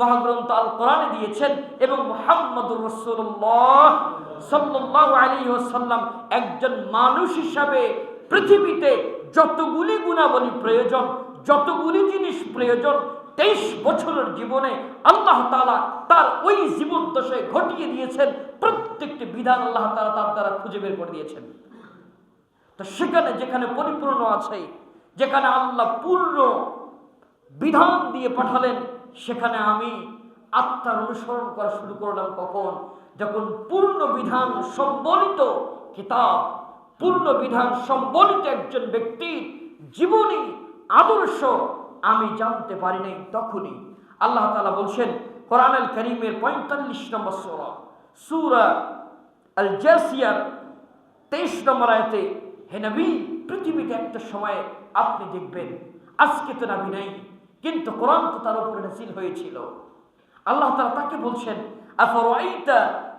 মহাগ্রন্থ আল কোরআনে দিয়েছেন এবং মুহাম্মদুর রাসূলুল্লাহ সাল্লাল্লাহু আলাইহি ওয়াসাল্লাম একজন মানুষ হিসাবে পৃথিবীতে যতগুলি গুণাবলী প্রয়োজন, যতগুলি জিনিস প্রয়োজন 23 বছরের জীবনে আল্লাহ তাআলা তার ওই জীবন দশায় ঘটিয়ে দিয়েছেন। প্রত্যেকটি বিধান আল্লাহ তাআলা তার দ্বারা খুঁজে বের করে দিয়েছেন। তো সেখানে যেখানে পরিপূর্ণ আছে, যেখানে আল্লাহ পূর্ণ বিধান দিয়ে পাঠালেন, সেখানে আমি আত্মার অনুসরণ করা শুরু করলাম কখন? যখন পূর্ণ বিধান সম্বলিত কিতাব, পূর্ণ বিধান সম্বলিত একজন ব্যক্তির জীবনী আদর্শ আমি জানতে পারি নাই, তখনই আল্লাহ তাআলা বলছেন কোরআনুল কারীমের 45 নম্বর সূরা আল জাসিয়ার 23 নম্বর আয়াতে, হে নবী, পৃথিবীতে একটা সময় আপনি দেখবেন, আজকে তো নবী নাই, কিন্তু কোরআন তো তার উপরে নাযিল হয়েছিল। আল্লাহ তাআলা তাকে বলছেন আফরাইতা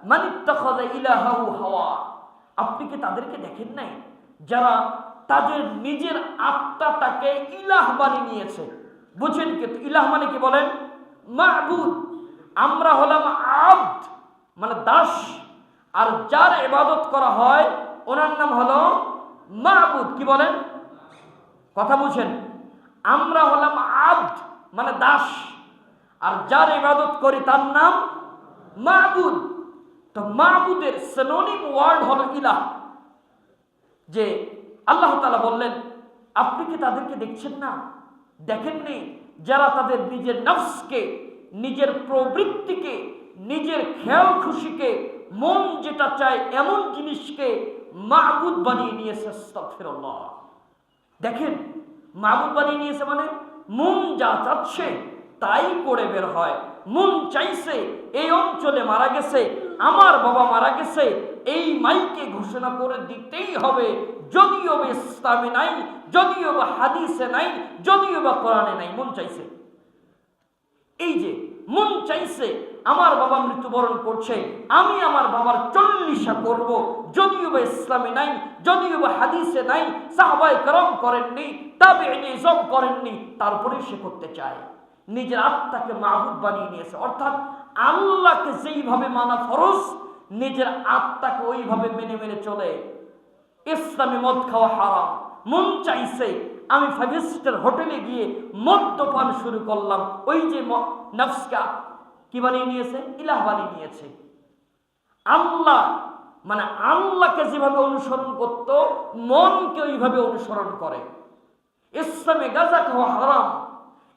মান ইত্তাখাযা ইলাহাহু হাওয়া, আপনি কি তাদেরকে দেখেন নাই যারা তাদের নিজের আত্মাটাকে ইলাহ বানিয়ে নিয়েছে? বুঝেন কি ইলাহ মানে কি? বলেন মা'বুদ। আমরা হলাম আব্দ মানে দাস, আর যার ইবাদত করা হয় ওনার নাম হলো মা'বুদ। কি বলেন? কথা বুঝেন? আমরা হলাম আব্দ মানে দাস, আর যার ইবাদত করি তার নাম মা'বুদ। তো মা'বুদের সিনোনিম ওয়ার্ড হলো ইলাহ। যে আল্লাহ তাআলা বললেন আপনি কি তাদেরকে দেখছেন না, দেখেননি যারা তাদের নিজের নফসকে, নিজের প্রবৃত্তিকে, নিজের খেয়াল খুশিকে, মন যেটা চায় এমন জিনিসকে মা'বুদ বানিয়ে নিয়েছে। আস্তাগফিরুল্লাহ। দেখেন, মা'বুদ বানিয়ে নিয়েছে মানে মন যা চাচ্ছে তাই করে বের হয়। মন চাইছে এই অঞ্চলে মারা গেছে, আমার বাবা মারা গেছে, এই মাইকে ঘোষণা করে দিতেই হবে, যদিও বা ইসলামে নাই, যদিও বা হাদিসে নাই, যদিও বা কোরআনে নাই, মন চাইছে। এই যে মন চাইছে আমার বাবা মৃত্যুবরণ করছে, আমি আমার বাবার 40 করব, যদিও বা ইসলামে নাই, যদিও বা হাদিসে নাই, সাহাবায়ে কেরাম করেননি, তাবেঈন ইজম করেননি, তারপরে সে করতে চায়। নিজের আত্মাকে মা'বুদ বানিয়ে নিয়েছে। অর্থাৎ আল্লাহকে যেইভাবে মানা ফরজ, নিজের আত্মাকে ওইভাবে মেনে মেনে চলে। ইসলামে মদ খাওয়া হারাম, মন চাইছে আমি 5 স্টার হোটেলে গিয়ে মদ্যপান শুরু করলাম, ওই যে নফসকে কি বানিয়ে নিয়েছে? ইলাহ বানিয়ে নিয়েছে। আল্লাহ মানে আল্লাহকে যেভাবে অনুসরণ করত, মনকে ওইভাবে অনুসরণ করে। ইসলামে গাঁজা খাওয়া হারাম,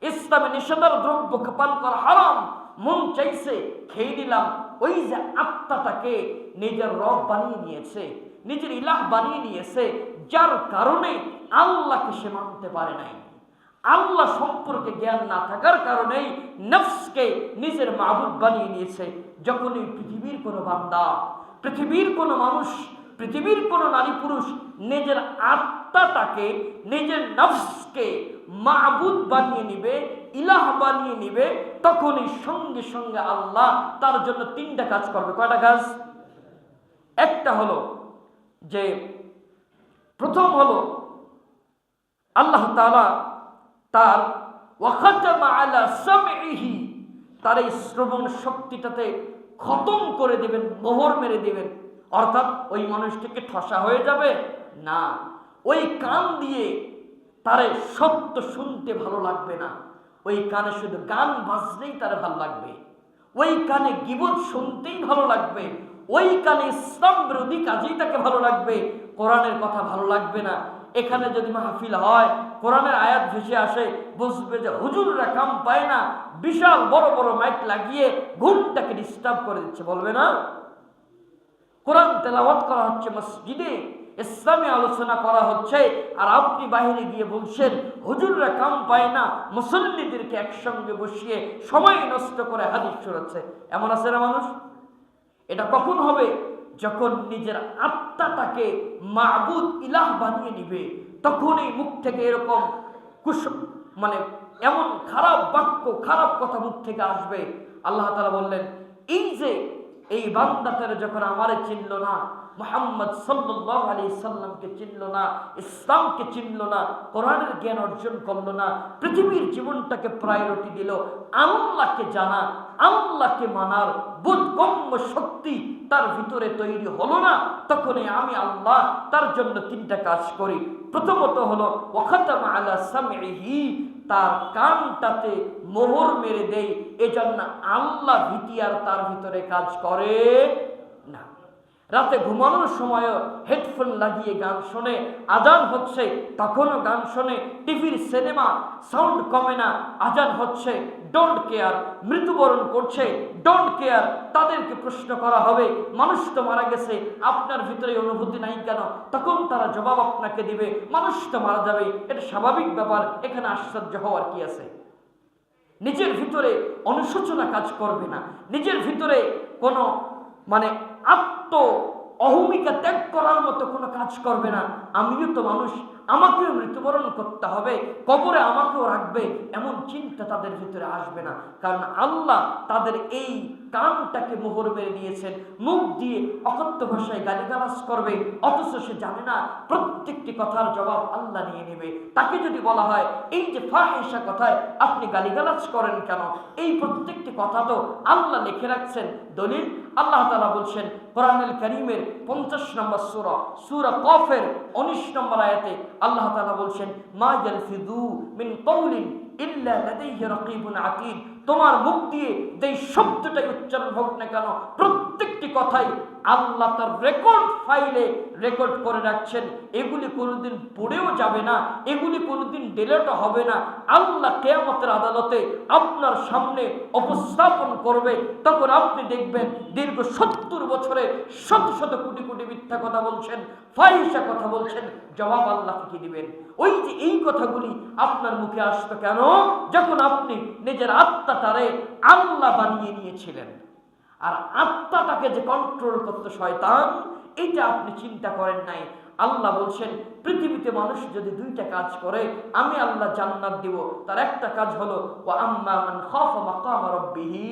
ইসলামে নেশাদার দ্রব্য পান করা হারাম, মন চাইছে খেয়ে দিলাম। ওই যে আত্মাটাকে নিজের রব বানিয়ে নিয়েছে, নিজের ইলাহ বানিয়ে নিয়েছে, যার কারণে আল্লাহকে সে মানতে পারে নাই। আল্লাহ সম্পর্কে জ্ঞান না থাকার কারণেই নফসকে নিজের মা'বুদ বানিয়ে নিয়েছে। যখনই পৃথিবীর কোনো বান্দা, পৃথিবীর কোনো মানুষ, পৃথিবীর কোনো নারী পুরুষ নিজের আত্মাটাকে, নিজের নফসকে মা'বুদ বানিয়ে নিবে, ইলাহ বানিয়ে নিবে, তখনই সঙ্গে সঙ্গে আল্লাহ তার জন্য 3টা কাজ করবে। কয়টা কাজ? একটা হলো যে প্রথম হলো আল্লাহ তাআলা তার ওয়াখাতামা আলা সামঈহি, তার এই শ্রবণ শক্তিটাতে খতম করে দিবেন, মোহর মেরে দিবেন। অর্থাৎ ওই মানুষটিকে ঠসা হয়ে যাবে না, ওই কান দিয়ে তারে সত্য শুনতে ভালো লাগবে না, ওই কানে শুধু গান বাজলেই তার ভালো লাগবে, ওই কানে গীবত শুনতেই ভালো লাগবে, ওই কানে ইসলাম বিরোধী কাজেই তাকে ভালো লাগবে, কোরআনের কথা ভালো লাগবে না। এখানে যদি মাহফিল হয়, কোরআনের আয়াত ভেসে আসে, বুঝবে যে হুজুররা কাম পায় না, বিশাল বড় বড় মাইক লাগিয়ে ঘুমটাকে ডিস্টার্ব করে দিচ্ছে, বলবে না? কোরআন তেলাওয়াত করা হচ্ছে মসজিদে, ইসলামী আলোচনা করা হচ্ছে, আর আপনি বাইরে গিয়ে বলছেন হুজুররা কাম পায় না, মুসল্লিদেরকে একসঙ্গে বসিয়ে সময় নষ্ট করে হাদিস শোনাচ্ছে। এমন আছে না মানুষ? এটা কখন হবে? যখন নিজের আত্মাটাকে মা'বুদ ইলাহ বানিয়ে নিবে, তখনই মুখ থেকে এরকম মানে এমন খারাপ বাক্য, খারাপ কথা মুখ থেকে আসবে। আল্লাহ তাআলা বললেন এই যে এই বান্দাটারে যখন আমারে চিনল না, মুহাম্মদ সাল্লাল্লাহু আলাইহি সাল্লামকে চিনল না, ইসলামকে চিনল না, কোরআনের জ্ঞান অর্জন করলো না, পৃথিবীর জীবনটাকে প্রায়োরিটি দিল, আল্লাহকে জানা, আল্লাহকে মানার বোধগম্য শক্তি তার ভিতরে তৈরি হলো না, তখনই আমি আল্লাহ তার জন্য তিনটা কাজ করি। প্রথমত হলো ওয়াখাতামা আলা সামইহি, তার কানটাতে মোহর মেরে দেই, এজন্য আল্লাহ ভীতি আর তার ভিতরে কাজ করে না। রাতে ঘুমানোর সময়ও হেডফোন লাগিয়ে গান শোনে, আজান হচ্ছে তখনও গান শোনে, টিভির সিনেমা সাউন্ড কমে না, আজান হচ্ছে ডোন্ট কেয়ার, মৃত্যুবরণ করছে ডোন্ট কেয়ার, তাদেরকে প্রশ্ন করা হবে মানুষ তো মারা গেছে, আপনার ভিতরে অনুভূতি নাই কেন? তখন তারা জবাব আপনাকে দিবে মানুষ তো মারা যাবে, এটা স্বাভাবিক ব্যাপার, এখানে আশ্চর্য হওয়ার কি আছে? নিজের ভিতরে অনুশোচনা কাজ করবে না, নিজের ভিতরে কোনো আত্ম অহমিকা ত্যাগ করার মতো কোনো কাজ করবে না। আমিও তো মানুষ, আমাকেও মৃত্যুবরণ করতে হবে, কবরে আমাকেও রাখবে, এমন চিন্তা তাদের ভিতরে আসবে না। কারণ আল্লাহ তাদের এই কানটাকে মোহর মেরে দিয়েছেন, মুখ দিয়ে অকথ্য ভাষায় গালিগালাজ করবে, অথচ সে জানে না প্রত্যেকটি কথার জবাব আল্লাহ নিয়ে নেবে। তাকে যদি বলা হয় এই যে ফাহিশা কথায় আপনি গালিগালাজ করেন কেন, এই প্রত্যেকটি কথা তো আল্লাহ লিখে রাখছেন। দলিল আল্লাহ তাআলা বলছেন কোরআনুল কারীমের 50 নম্বর সূরা কফের 19 নম্বর আয়াতে আল্লাহ তাআলা বলছেন মা ইয়ালফিযু মিন কওলিন ইল্লা লাদাইহি রাকীবুন আতীদ, তোমার মুখ দিয়ে যেই শব্দটাই উচ্চারণ হোক না কেন প্রত্যেকটি কথাই আল্লাহ তার রেকর্ড ফাইলে রেকর্ড করে রাখছেন। এগুলি কোনোদিন পড়েও যাবে না, এগুলি কোনোদিন ডিলিটও হবে না। আল্লাহ কিয়ামতের আদালতে আপনার সামনে উপস্থাপন করবে, তখন আপনি দেখবেন দীর্ঘ 70 বছরে শত শত কোটি কোটি মিথ্যা কথা বলছেন, ফাহিশা কথা বলছেন, জবাব আল্লাহকে কি দিবেন? ওই যে এই কথাগুলি আপনার মুখে আসতো কেন? যখন আপনি নিজের আত্মাটারে আল্লাহ বানিয়ে নিয়েছিলেন। আর আত্মাটাকে যে কন্ট্রোল করতে শয়তান, এটা আপনি চিন্তা করেন নাই। আল্লাহ বলছেন পৃথিবীতে মানুষ যদি দুইটা কাজ করে আমি আল্লাহ জান্নাত দিব। তার একটা কাজ হলো ওয়া আম্মা মান খাফা মাকাম রাব্বিহি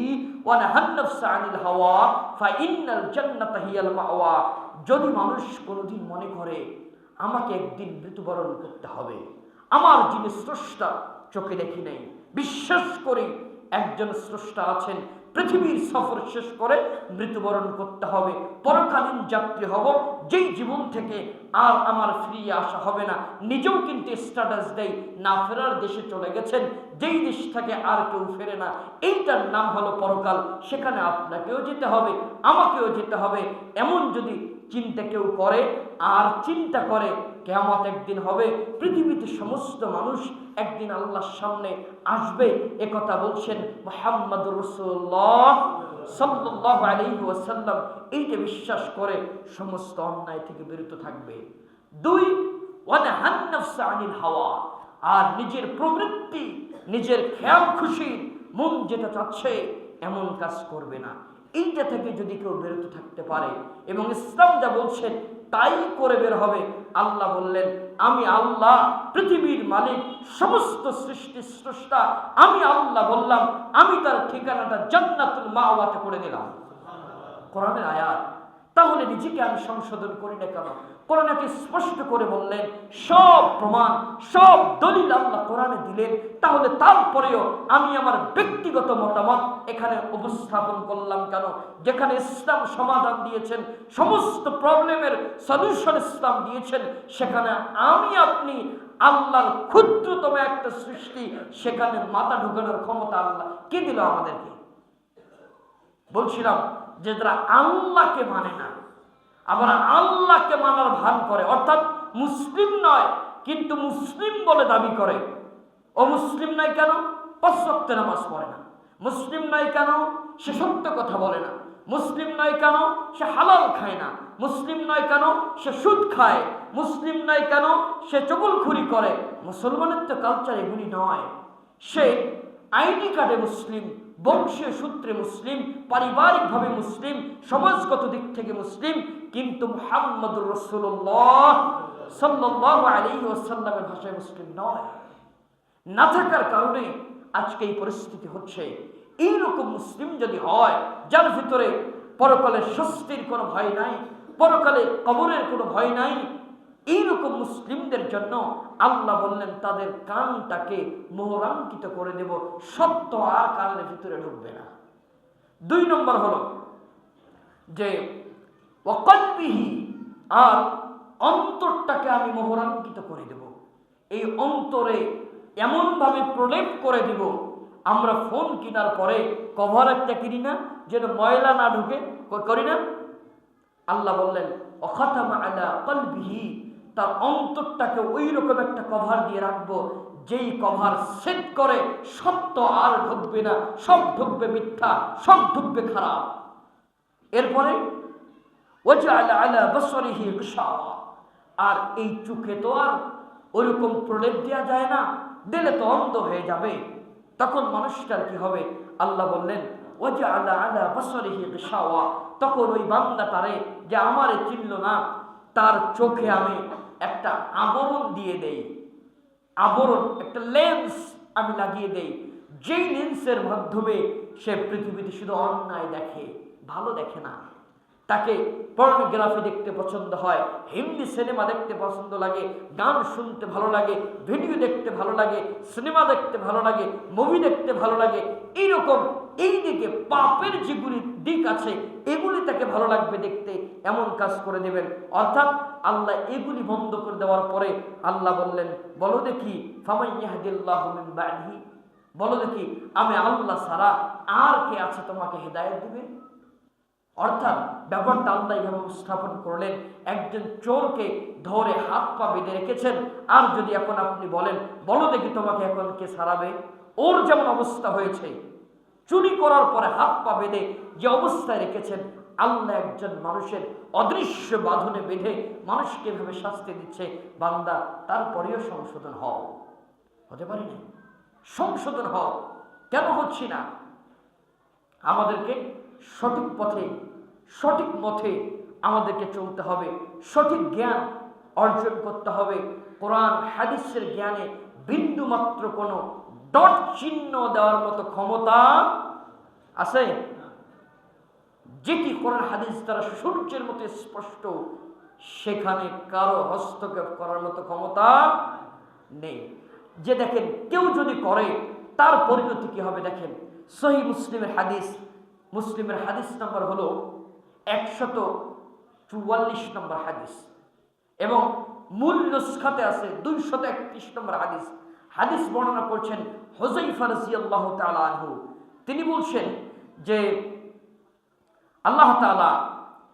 ওয়া নাহান নাফসা আনিল হাওয়া ফাইন্নাল জান্নাতা হিয়াল মাওয়া। যদি মানুষ কোনোদিন মনে করে আমাকে একদিন মৃত্যুবরণ করতে হবে, আমার যিনি স্রষ্টা চোখে দেখি নাই, বিশ্বাস করি একজন স্রষ্টা আছেন, পৃথিবীর সফর শেষ করে মৃত্যুবরণ করতে হবে, পরকালীন যাত্রী হব, যেই জীবন থেকে আর আমার ফিরিয়ে আসা হবে না। নিজেও কিন্তু স্ট্যাটাস দেয় না ফেরার দেশে চলে গেছেন, যেই দেশ থেকে আর কেউ ফেরে না, এইটার নাম হলো পরকাল। সেখানে আপনাকেও যেতে হবে, আমাকেও যেতে হবে। এমন যদি চিন্তা কেউ করে আর চিন্তা করে কিয়ামত একদিন হবে, পৃথিবীতে সমস্ত মানুষ একদিন আল্লাহর সামনে আসবে, একথা বলছেন মুহাম্মদুর রাসূলুল্লাহ সাল্লাল্লাহু আলাইহি ওয়াসাল্লাম। এইটা বিশ্বাস করে সমস্ত অন্যায় থেকে বিরত থাকবে। 2 ওয়া নাহান নাফসা আনিল হাওয়া, আর নিজের প্রবৃত্তি, নিজের খেয়াল খুশি, মন যেটা চাচ্ছে এমন কাজ করবে না। এইটা থেকে যদি কেউ বিরত থাকতে পারে এবং ইসলাম যা বলছেন তাই করে বের হবে, আল্লাহ বললেন আমি আল্লাহ পৃথিবীর মালিক, সমস্ত সৃষ্টির স্রষ্টা আমি আল্লাহ বললাম, আমি তার ঠিকানাটা জান্নাতুল মাওয়াতে করে দিলাম। কোরআনের আয়াত। তাহলে নিজেকে আমি সংশোধন করি না কেন? কোরআনকে স্পষ্ট করে বললেন, সব প্রমাণ সব দলিল আল্লাহ কোরআনে দিলেন, তাহলে তারপরেও আমি আমার ব্যক্তিগত মতামত এখানে উপস্থাপন করলাম কেন? যেখানে ইসলাম সমাধান দিয়েছেন, সমস্ত প্রবলেমের সলিউশন ইসলাম দিয়েছেন, সেখানে আমি আপনি আল্লাহর ক্ষুদ্রতম একটা সৃষ্টি, সেখানে মাথা ঢুকানোর ক্ষমতা আল্লাহ কে দিল আমাদেরকে? বলছিলাম যে যারা আল্লাহকে মানে না, আবার আল্লাহকে মানার ভান করে, অর্থাৎ মুসলিম নয় কিন্তু মুসলিম বলে দাবি করে। ও মুসলিম নাই কেন? 5 ওয়াক্ত নামাজ পড়ে না। মুসলিম নাই কেন? সে সত্য কথা বলে না। মুসলিম নয় কেন? সে হালাল খায় না। মুসলিম নয় কেন? সে সুদ খায়। মুসলিম নয় কেন? সে চগলখুরি করে। মুসলমানের তো কালচার এগুলি নয়। সে আইডি কার্ডে মুসলিম, বংশীয় সূত্রে মুসলিম, পারিবারিকভাবে মুসলিম, সমাজগত দিক থেকে মুসলিম, কিন্তু মুহাম্মদুর রাসূলুল্লাহ সাল্লাল্লাহু আলাইহি ওয়াসাল্লামের ভাষায় মুসলিম নয়। না থাকার কারণে আজকে এই পরিস্থিতি হচ্ছে। এইরকম মুসলিম যদি হয়, যার ভিতরে পরকালের শাস্তির কোনো ভয় নাই, পরকালে কবরের কোনো ভয় নাই, এইরকম মুসলিমদের জন্য আল্লাহ বললেন তাদের কানটাকে মোহরাঙ্কিত করে দেব, সত্য আর কানের ভিতরে ঢুকবে না। 2 নম্বর হলো যে ওয়াকলবিহি, আর অন্তরটাকে আমি মোহরাঙ্কিত করে দেব। এই অন্তরে এমনভাবে প্রলেপ করে দেব, আমরা ফোন কেনার পরে কভার একটা কিনি না, যেন ময়লা না ঢুকে, করি না? আল্লাহ বললেন ওয়াখাতামা আলা কলবিহি, তার অন্তরটাকে ওই রকম একটা কভার দিয়ে রাখবো, যেই কভার সেট করে সত্য আর ঢুকবে না, সব ঢুকবে মিথ্যা, সব ঢুকবে খারাপ। এরপরে ওয়াজআলা আলা বাসরিহি গিশাওয়া, আর এই চোখে তো আর ওইরকম প্রলেপ দেওয়া যায় না, দিলে তো অন্ধ হয়ে যাবে, তখন মানুষটার কি হবে? আল্লাহ বললেন ওয়াজআলা আলা বাসরিহি গিশাওয়া, তখন ওই বান্দাটারে যে আমারে চিনল না, তার চোখে আমি একটা আবরণ দিয়ে দেই, আবরণ, একটা লেন্স আমি লাগিয়ে দেই, যেই লেন্সের মাধ্যমে সে পৃথিবীতে শুধু অন্যায় দেখে, ভালো দেখে না। তাকে পর্নোগ্রাফি দেখতে পছন্দ হয়, হিন্দি সিনেমা দেখতে পছন্দ লাগে, গান শুনতে ভালো লাগে, ভিডিও দেখতে ভালো লাগে, সিনেমা দেখতে ভালো লাগে, মুভি দেখতে ভালো লাগে, এইরকম এই দিকে পাপের যেগুলি দিক আছে এগুলি তাকে ভালো লাগবে দেখতে, এমন কাজ করে দেবেন। অর্থাৎ আল্লাহ এগুলি বন্ধ করে দেওয়ার পরে আল্লাহ বললেন বলো দেখি ফামান ইয়াহদিল্লাহু মিন বা'দিহি, বলো দেখি আমি আল্লাহ ছাড়া আর কে আছে তোমাকে হেদায়েত দিবে? অর্থাৎ ব্যাপারটা আল্লাহ এভাবে উপস্থাপন করলেন, একজন চোরকে ধরে হাত পা বেঁধে রেখেছেন, আর যদি এখন আপনি বলেন বলো দেখি তোমাকে এখন কে ছাড়াবে, ওর যেমন অবস্থা হয়েছে, চুরি করার পরে হাত পা বেঁধে যে অবস্থায় রেখেছেন, আল্লাহ একজন মানুষের অদৃশ্য বাঁধনে বেঁধে মানুষকে এভাবে শাস্তি দিচ্ছে, বান্দা তারপরেও সংশোধন হও। হতে পারি না সংশোধন হও, কেন হচ্ছি না? আমাদেরকে সঠিক পথে, সঠিক মতে আমাদেরকে চলতে হবে, সঠিক জ্ঞান অর্জন করতে হবে। কোরআন হাদিসের জ্ঞানে বিন্দু মাত্র কোনো ডট চিহ্ন দেওয়ার মতো ক্ষমতা আছে? যেটি কোরআন হাদিস দ্বারা সূর্যের মতো স্পষ্ট, সেখানে কারো হস্তক্ষেপ করার মতো ক্ষমতা নেই। যে দেখেন কেউ যদি করে তার পরিণতি কি হবে দেখেন। সহিহ মুসলিমের হাদিস, মুসলিমের হাদিস নাম্বার হলো 144 নম্বর হাদিস, এবং মূল নুসখাতে আছে 231 নম্বর হাদিস। হাদিস বর্ণনা করছেন হুযায়ফা রাদিয়াল্লাহু তাআলা আনহু। তিনি বলছেন যে আল্লাহ তাআলা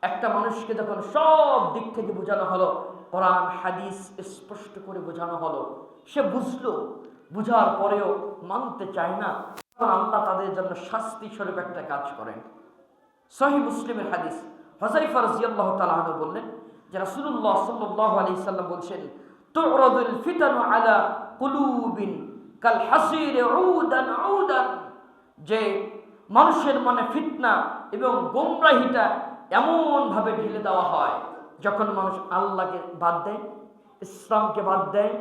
একটা মানুষকে যখন সব দিক থেকে বোঝানো হলো, কোরআন হাদিস স্পষ্ট করে বোঝানো হলো, সে বুঝলো, বুঝার পরেও মানতে চায় না, আল্লাহ তাদের জন্য শাস্তি স্বরূপ একটা কাজ করেন। সহিহ মুসলিমের হাদিস, হুযায়ফা রাদিয়াল্লাহু তাআলা আনহু বললেন যে রাসূলুল্লাহ সাল্লাল্লাহু আলাইহি সাল্লাম বলছেন তু'রাদুল ফিতানু আলা কুলুবিন কাল হাসির উদান উদান, যে মানুষের মনে ফিতনা এবং গোমরাহিটা এমন ভাবে ঢেলে দেওয়া হয়, যখন মানুষ আল্লাহকে বাদ দেয়, ইসলামকে বাদ দেয়,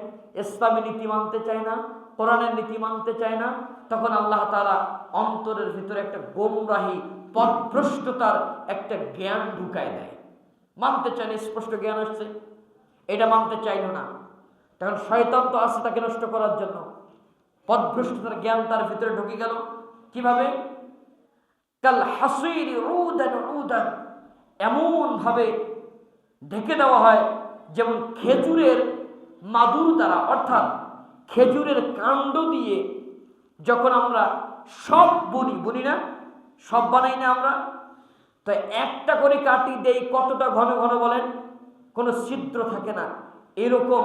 ইসলামী নীতি মানতে চায় না, কোরআনের নীতি মানতে চায় না, তখন আল্লাহ তাআলা অন্তরের ভিতরে একটা গোমরাহি, পথভ্রষ্টতার একটা জ্ঞান ঢুকায় দেয়। মানতে চায় না, স্পষ্ট জ্ঞান আসছে, এটা মানতে চাইল না, তখন শয়তান তো আছে তাকে নষ্ট করার জন্য, পথভ্রষ্টতার জ্ঞান তার ভিতরে ঢুকে গেল। কিভাবে? কাল হাসির উদান উদান, এমন ভাবে ঢেকে দেওয়া হয় যেমন খেজুরের মাদুর দ্বারা, অর্থাৎ খেজুরের কাণ্ড দিয়ে যখন আমরা সব বুনি না, সব বানাই না আমরা, তো একটা করে কাটি দেই, কতটা ঘন ঘন বলেন, কোনো ছিদ্র থাকে না, এরকম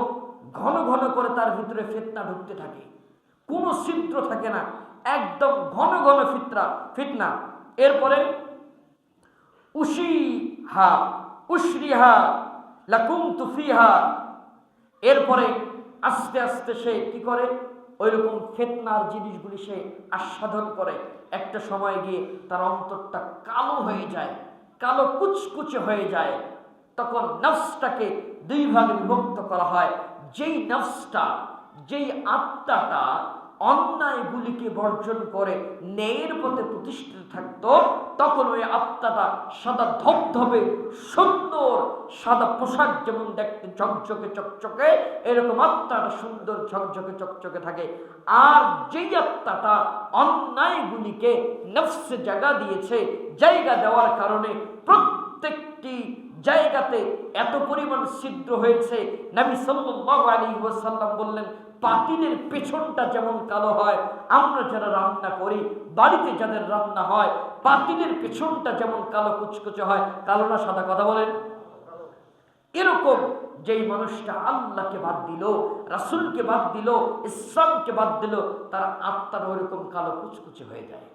ঘন ঘন করে তার ভিতরে ফিতনা ঢুকতে থাকে, কোনো ছিদ্র থাকে না, একদম ঘন ঘন ফিতনা। এরপরে উশরিহা লাকুমতু ফিহা, এরপরে আস্তে আস্তে সে কি করে, ওই রকম ফিতনার জিনিসগুলি সে আস্বাদন করে, একটা সময় গিয়ে তার অন্তরটা কালো হয়ে যায়, কালো কুচকুচে হয়ে যায়। তখন নফসটাকে 2 ভাগে বিভক্ত করা হয়। যেই নফসটা, যেই আত্মাটা অন্যায়গুলিকে বর্জন করে ন্যায়ের পথে প্রতিষ্ঠিত থাকতো, তখন ওই আত্মাটা সাদা ধবধবে সুন্দর সাদা পোশাক যেমন দেখতে ঝকঝকে চকচকে, এরকম আত্মাটা সুন্দর ঝকঝকে চকচকে থাকে। আর যেই আত্মাটা অন্যায়গুলিকে নফসে জায়গা দিয়েছে, জায়গা দেওয়ার কারণে প্রত্যেকটি জায়গাতে এত পরিমাণ ছিদ্র হয়েছে, নবী সাল্লাল্লাহু আলাইহি ওয়াসাল্লাম বললেন, পাতিলের পেছনটা যেমন কালো হয়, আমরা যারা রান্না করি, বাড়িতে যাদের রান্না হয়, পাতিলের পেছনটা যেমন কালো কুচকুচে হয়, কালো না সাদা, কথা বলেন? এরকম যেই মানুষটা আল্লাহকে বাদ দিল, রাসূলকে বাদ দিল, ইসলামকে বাদ দিল, তার আত্মার ওইরকম কালো কুচকুচে হয়ে যায়,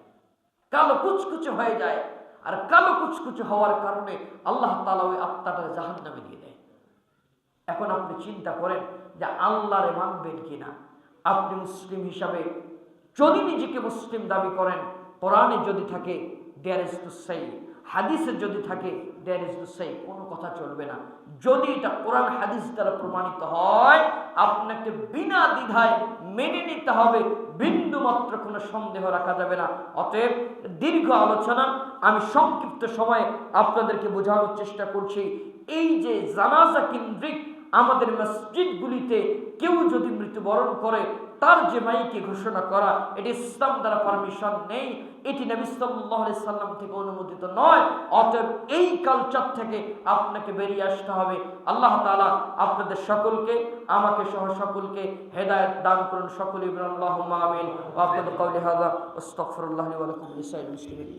কালো কুচকুচে হয়ে যায়। আর কালো কুচকুচে হওয়ার কারণে আল্লাহ তাআলা ওই আত্মাটা জাহান্নামে দিয়ে দেয়। এখন আপনি চিন্তা করেন যে আল্লাহরে মানবেন কিনা। আপনি মুসলিম হিসাবে যদি নিজেকে মুসলিম দাবি করেন, কোরআনে যদি থাকে দেয়ার ইজ টু সে, হাদিসে যদি থাকে দেয়ার ইজ টু সে, কোনো কথা চলবে না। যদি এটা কোরআন হাদিস দ্বারা প্রমাণিত হয়, আপনাকে বিনা দ্বিধায় মেনে নিতে হবে, বিন্দু মাত্র কোনো সন্দেহ রাখা যাবে না। অতএব দীর্ঘ আলোচনা আমি সংক্ষিপ্ত সময়ে আপনাদেরকে বোঝানোর চেষ্টা করছি। এই যে জানাজা কেন্দ্রিক আমাদের মসজিদগুলিতে কেউ যদি মৃত্যুবরণ করে, তার যে মাইকে ঘোষণা করা, এটি ইসলাম দ্বারা পারমিশন নেই, এটি নবী সাল্লাল্লাহু আলাইহি সাল্লাম থেকে অনুমোদিত নয়। অতএব এই কালচার থেকে আপনাকে বেরিয়ে আসতে হবে। আল্লাহ তাআলা আপনাদের সকলকে, আমাকে সহ সকলকে হেদায়েত দান করুন। সকলে বলুন আল্লাহুম্মা আমিন। ওয়া আকুলু কাওলি হাযা ওয়াস্তাগফিরুল্লাহ লি ওয়া লাকুম ওয়া লিসাইরিল মুসলিমিন।